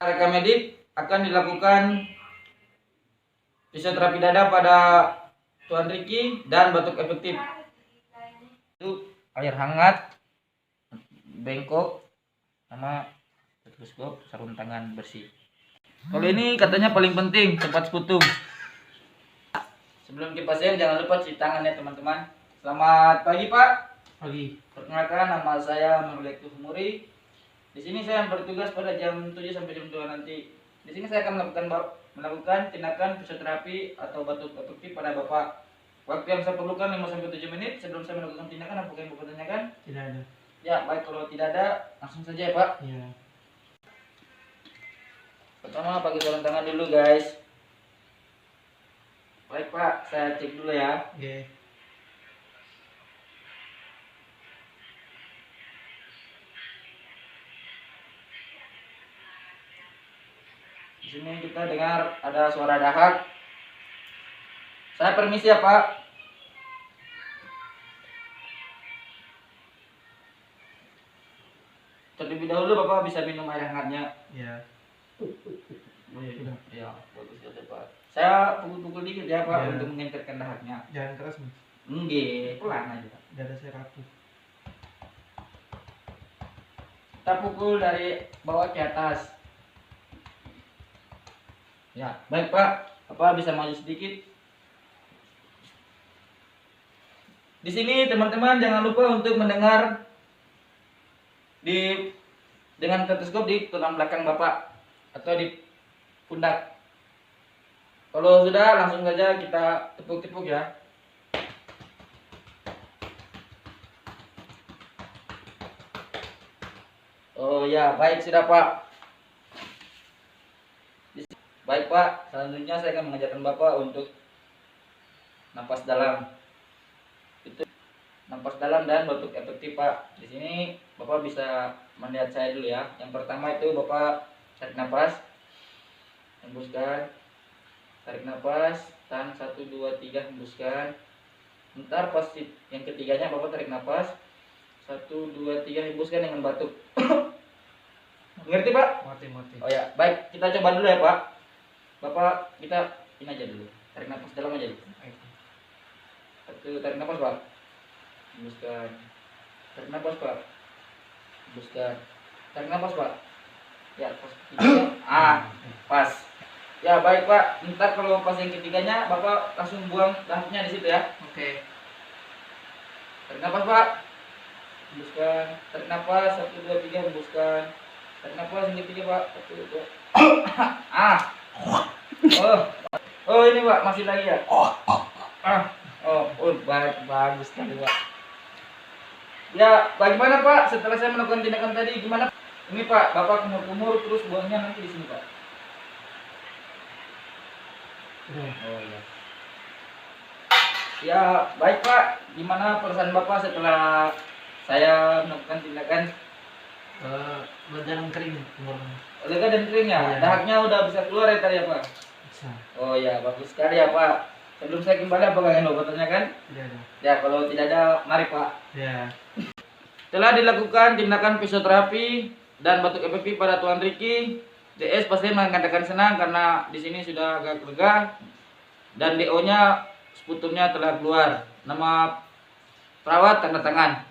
Rekamedit akan dilakukan fisioterapi dada pada Tuan Ricky dan batuk efektif. Itu air hangat, bengkok, sama stetoskop, sarung tangan bersih. Kalau ini katanya paling penting tempat sekutum. Sebelum ke pasien jangan lupa cuci tangan ya teman-teman. Selamat pagi Pak. Pagi. Perkenalkan, nama saya Nurlektuh Muri. Di sini saya bertugas pada jam 7 sampai jam 2 nanti. Di sini saya akan melakukan tindakan fisioterapi atau batuk efektif pada Bapak. Waktu yang saya perlukan 5 sampai 7 menit. Sebelum saya melakukan tindakan, apakah yang Bapak tanyakan? Tidak ada. Ya, baik, kalau tidak ada langsung saja ya Pak. Iya. Pertama pakai sarung tangan dulu guys. Baik Pak, saya cek dulu ya. Oke. Di sini kita dengar ada suara dahak. Saya permisi ya Pak. Terlebih dahulu Bapak bisa minum air hangatnya. Iya. Sudah. Ya, bagus ya Pak. Saya pukul-pukul dikit ya Pak Ya. untuk mengenterkan dahaknya. Jangan keras nih. Enggak, pelan aja. Dada saya rapuh. Kita pukul dari bawah ke atas. Ya, baik Pak. Apa bisa maju sedikit? Di sini teman-teman jangan lupa untuk mendengar dengan stetoskop di tulang belakang Bapak atau di pundak. Kalau sudah langsung saja kita tepuk-tepuk ya. Oh ya, baik sudah Pak. Baik Pak, selanjutnya saya akan mengajarkan Bapak untuk napas dalam. Itu napas dalam dan batuk efektif Pak. Di sini Bapak bisa melihat saya dulu ya. Yang pertama itu Bapak tarik napas, hembuskan, tarik napas, tahan 1, 2, 3, hembuskan. Ntar pas yang ketiganya Bapak tarik napas, 1, 2, 3, hembuskan dengan batuk. Ngerti Pak? Mati. Oh ya, baik, kita coba dulu ya Pak. Bapak, kita ini aja dulu. Tarik nafas dalam aja dulu. Satu, tarik nafas Pak. Hembuskan. Tarik nafas Pak. Hembuskan. Tarik nafas Pak. Ya, pas ketiganya. Pas. Ya, baik Pak. Ntar kalau pas yang ketiganya Bapak langsung buang dahaknya di situ ya. Oke. Tarik nafas Pak. Hembuskan. Tarik nafas 1, 2, 3, hembuskan. Tarik nafas yang ketiga Pak. 1, 2. Oh ini Pak, masih lagi ya? Bagus sekali Pak. Ya, bagaimana Pak? Setelah saya melakukan tindakan tadi, gimana? Ini Pak, Bapak kumur-kumur terus buangnya nanti di sini Pak. Oh ya. Ya, baik Pak. Gimana perasaan Bapak setelah saya melakukan tindakan? Badan kering kumur. Lega dan kering ya? Iya. Dahaknya udah bisa keluar ya tadi ya Pak? Bisa. Oh ya, bagus sekali ya Pak. Sebelum saya kembali apakah yang obatnya kan? Tidak ada. Ya, kalau tidak ada, mari Pak. Ya. Setelah dilakukan tindakan fisioterapi dan batuk efektif pada Tuan Ricky, DS pasien mengatakan senang karena di sini sudah agak lega dan DO-nya sputumnya telah keluar. Nama perawat tanda tangan.